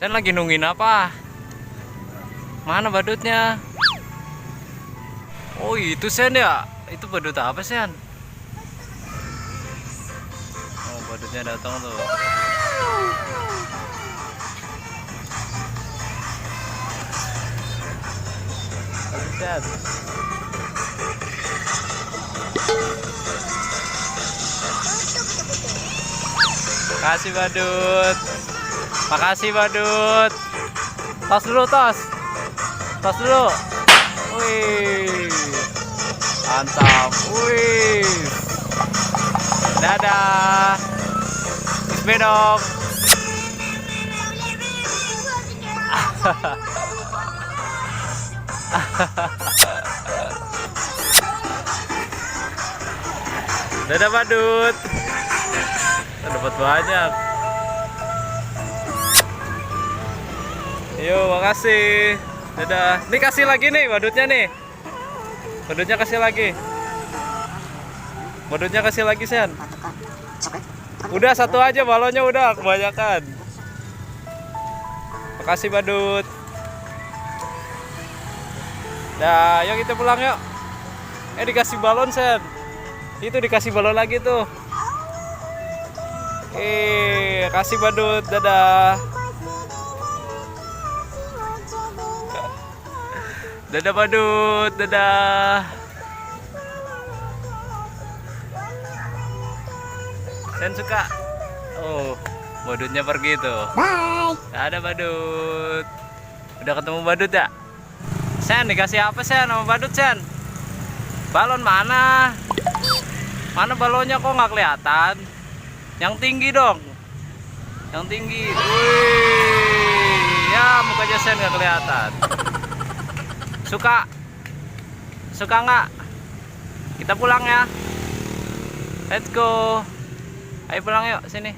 Sen lagi nungguin apa? Mana badutnya? Oh itu Sen ya? Itu badut apa Sen? Oh badutnya datang tuh. Sen. Makasih badut. Makasih badut. Tos dulu tos. Tos dulu. Wih. Mantap. Wih. Dadah. Sepedok. Dadah badut. Dapat banyak. Yo, makasih. Dadah. Nih kasih lagi nih badutnya nih. Badutnya kasih lagi. Badutnya kasih lagi Sen. Udah satu aja balonnya udah kebanyakan. Makasih badut. Dah, yuk kita pulang yuk. Dikasih balon Sen. Itu dikasih balon lagi tuh. Kasih badut. Dadah. Dadah badut. Dadah. Sen suka. Oh, badutnya pergi tuh. Bye. Dadah badut. Udah ketemu badut ya? Sen dikasih apa Sen sama badut Sen? Balon mana? Mana balonnya kok nggak kelihatan? Yang tinggi dong. Yang tinggi. Wih. Ya mukanya Sen nggak kelihatan. Suka? Suka nggak? Kita pulang ya. Let's go. Ayo pulang yuk sini.